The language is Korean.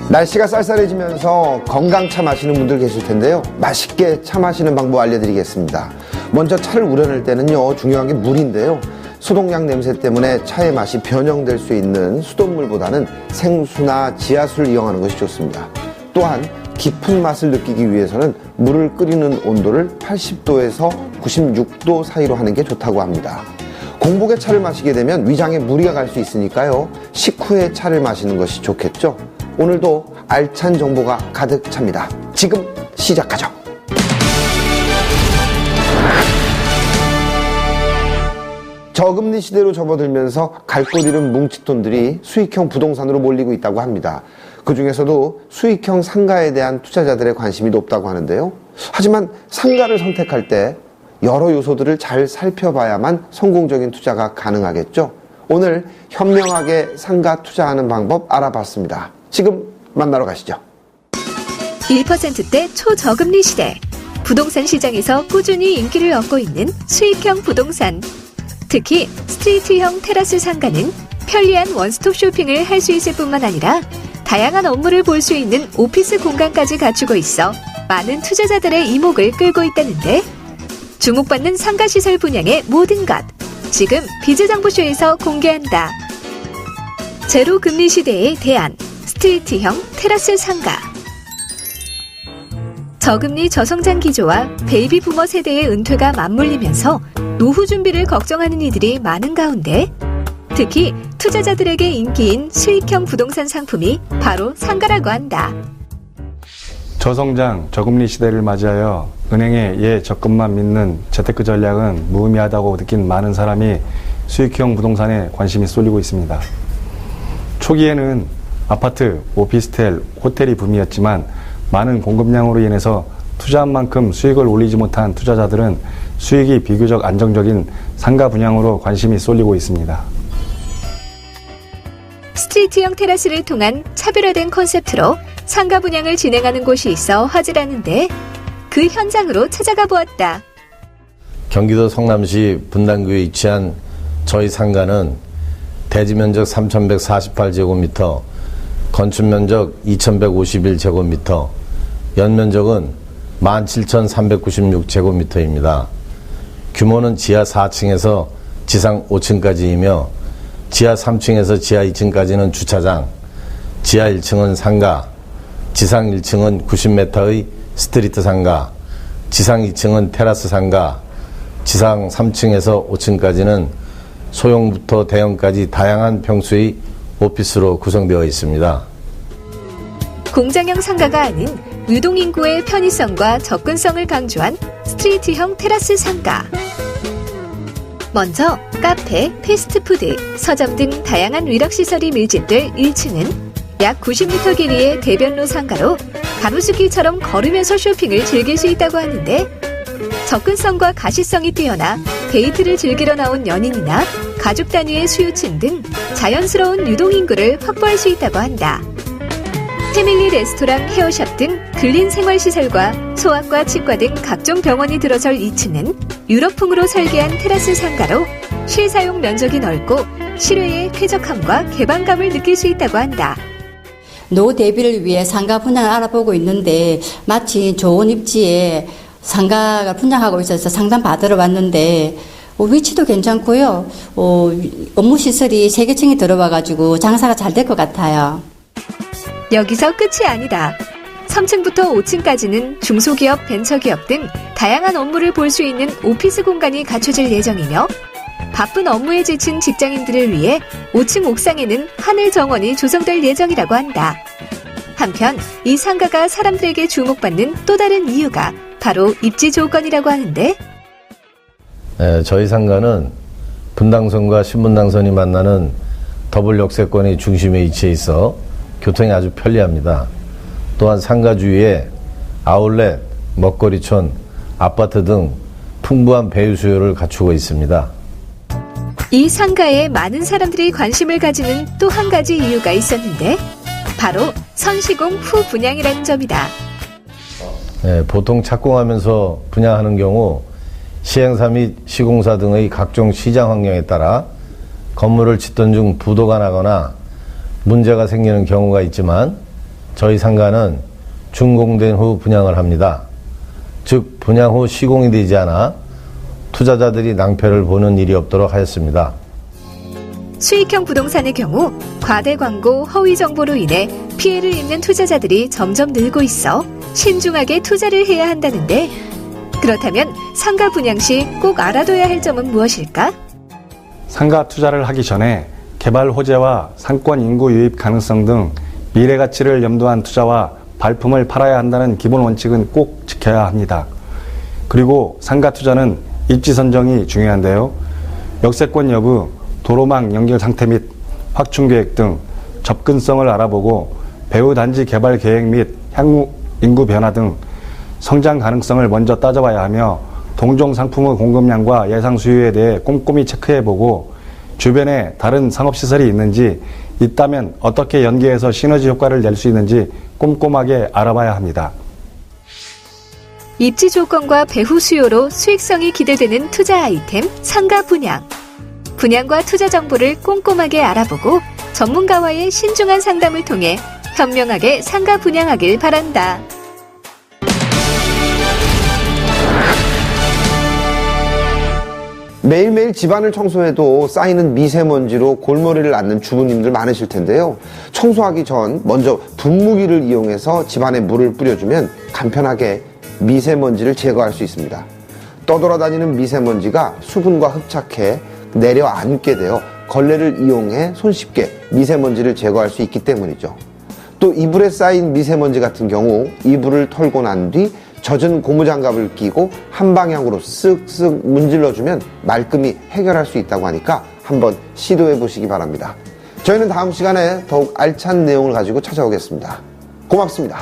날씨가 쌀쌀해지면서 건강차 마시는 분들 계실 텐데요. 맛있게 차 마시는 방법 알려드리겠습니다. 먼저 차를 우려낼 때는요, 중요한 게 물인데요. 소독약 냄새 때문에 차의 맛이 변형될 수 있는 수돗물보다는 생수나 지하수를 이용하는 것이 좋습니다. 또한 깊은 맛을 느끼기 위해서는 물을 끓이는 온도를 80도에서 96도 사이로 하는 게 좋다고 합니다. 공복에 차를 마시게 되면 위장에 무리가 갈 수 있으니까요, 식후에 차를 마시는 것이 좋겠죠. 오늘도 알찬 정보가 가득 찹니다. 지금 시작하죠. 저금리 시대로 접어들면서 갈 곳 잃은 뭉칫돈들이 수익형 부동산으로 몰리고 있다고 합니다. 그 중에서도 수익형 상가에 대한 투자자들의 관심이 높다고 하는데요. 하지만 상가를 선택할 때 여러 요소들을 잘 살펴봐야만 성공적인 투자가 가능하겠죠. 오늘 현명하게 상가 투자하는 방법 알아봤습니다. 지금 만나러 가시죠. 1%대 초저금리 시대. 부동산 시장에서 꾸준히 인기를 얻고 있는 수익형 부동산. 특히 스트리트형 테라스 상가는 편리한 원스톱 쇼핑을 할 수 있을 뿐만 아니라 다양한 업무를 볼 수 있는 오피스 공간까지 갖추고 있어 많은 투자자들의 이목을 끌고 있다는데, 주목받는 상가시설 분양의 모든 것, 지금 비즈정보쇼에서 공개한다. 제로 금리 시대의 대안, 스트리트형 테라스 상가. 저금리 저성장 기조와 베이비 부머 세대의 은퇴가 맞물리면서 노후 준비를 걱정하는 이들이 많은 가운데, 특히 투자자들에게 인기인 수익형 부동산 상품이 바로 상가라고 한다. 저성장, 저금리 시대를 맞이하여 은행의 예 적금만 믿는 재테크 전략은 무의미하다고 느낀 많은 사람이 수익형 부동산에 관심이 쏠리고 있습니다. 초기에는 아파트, 오피스텔, 호텔이 붐이었지만 많은 공급량으로 인해서 투자한 만큼 수익을 올리지 못한 투자자들은 수익이 비교적 안정적인 상가 분양으로 관심이 쏠리고 있습니다. 스트리트형 테라스를 통한 차별화된 컨셉트로 상가 분양을 진행하는 곳이 있어 화제라는데, 그 현장으로 찾아가 보았다. 경기도 성남시 분당구에 위치한 저희 상가는 대지 면적 3,148제곱미터, 건축 면적 2,151제곱미터, 연면적은 17,396제곱미터입니다. 규모는 지하 4층에서 지상 5층까지이며 지하 3층에서 지하 2층까지는 주차장, 지하 1층은 상가, 지상 1층은 90m의 스트리트 상가, 지상 2층은 테라스 상가, 지상 3층에서 5층까지는 소형부터 대형까지 다양한 평수의 오피스로 구성되어 있습니다. 공장형 상가가 아닌 유동인구의 편의성과 접근성을 강조한 스트리트형 테라스 상가. 먼저 카페, 패스트푸드, 서점 등 다양한 위락시설이 밀집될 1층은 약 90m 길이의 대변로 상가로 가로수길처럼 걸으면서 쇼핑을 즐길 수 있다고 하는데, 접근성과 가시성이 뛰어나 데이트를 즐기러 나온 연인이나 가족 단위의 수요층 등 자연스러운 유동인구를 확보할 수 있다고 한다. 패밀리 레스토랑, 헤어샵 등 근린 생활시설과 소아과, 치과 등 각종 병원이 들어설 2층은 유럽풍으로 설계한 테라스 상가로 실사용 면적이 넓고 실외의 쾌적함과 개방감을 느낄 수 있다고 한다. 노후 대비를 위해 상가 분양을 알아보고 있는데, 마치 좋은 입지에 상가가 분양하고 있어서 상담 받으러 왔는데, 위치도 괜찮고요. 업무시설이 3개층이 들어와가지고 장사가 잘 될 것 같아요. 여기서 끝이 아니다. 3층부터 5층까지는 중소기업, 벤처기업 등 다양한 업무를 볼 수 있는 오피스 공간이 갖춰질 예정이며, 바쁜 업무에 지친 직장인들을 위해 5층 옥상에는 하늘 정원이 조성될 예정이라고 한다. 한편 이 상가가 사람들에게 주목받는 또 다른 이유가 바로 입지 조건이라고 하는데, 저희 상가는 분당선과 신분당선이 만나는 더블 역세권의 중심에 위치해 있어 교통이 아주 편리합니다. 또한 상가 주위에 아울렛, 먹거리촌, 아파트 등 풍부한 배유 수요를 갖추고 있습니다. 이 상가에 많은 사람들이 관심을 가지는 또 한 가지 이유가 있었는데, 바로 선시공 후 분양이라는 점이다. 보통 착공하면서 분양하는 경우 시행사 및 시공사 등의 각종 시장 환경에 따라 건물을 짓던 중 부도가 나거나 문제가 생기는 경우가 있지만, 저희 상가는 준공된 후 분양을 합니다. 즉 분양 후 시공이 되지 않아 투자자들이 낭패를 보는 일이 없도록 하였습니다. 수익형 부동산의 경우 과대 광고, 허위 정보로 인해 피해를 입는 투자자들이 점점 늘고 있어 신중하게 투자를 해야 한다는데, 그렇다면 상가 분양 시 꼭 알아둬야 할 점은 무엇일까? 상가 투자를 하기 전에 개발 호재와 상권 인구 유입 가능성 등 미래 가치를 염두한 투자와 발품을 팔아야 한다는 기본 원칙은 꼭 지켜야 합니다. 그리고 상가 투자는 입지 선정이 중요한데요. 역세권 여부, 도로망 연결 상태 및 확충 계획 등 접근성을 알아보고 배후 단지 개발 계획 및 향후 인구 변화 등 성장 가능성을 먼저 따져봐야 하며, 동종 상품의 공급량과 예상 수요에 대해 꼼꼼히 체크해보고 주변에 다른 상업시설이 있는지, 있다면 어떻게 연계해서 시너지 효과를 낼 수 있는지 꼼꼼하게 알아봐야 합니다. 입지 조건과 배후 수요로 수익성이 기대되는 투자 아이템 상가 분양. 분양과 투자 정보를 꼼꼼하게 알아보고 전문가와의 신중한 상담을 통해 현명하게 상가 분양하길 바란다. 매일매일 집안을 청소해도 쌓이는 미세먼지로 골머리를 앓는 주부님들 많으실 텐데요. 청소하기 전 먼저 분무기를 이용해서 집안에 물을 뿌려주면 간편하게 미세먼지를 제거할 수 있습니다. 떠돌아다니는 미세먼지가 수분과 흡착해 내려앉게 되어 걸레를 이용해 손쉽게 미세먼지를 제거할 수 있기 때문이죠. 또 이불에 쌓인 미세먼지 같은 경우 이불을 털고 난 뒤 젖은 고무장갑을 끼고 한 방향으로 쓱쓱 문질러주면 말끔히 해결할 수 있다고 하니까 한번 시도해 보시기 바랍니다. 저희는 다음 시간에 더욱 알찬 내용을 가지고 찾아오겠습니다. 고맙습니다.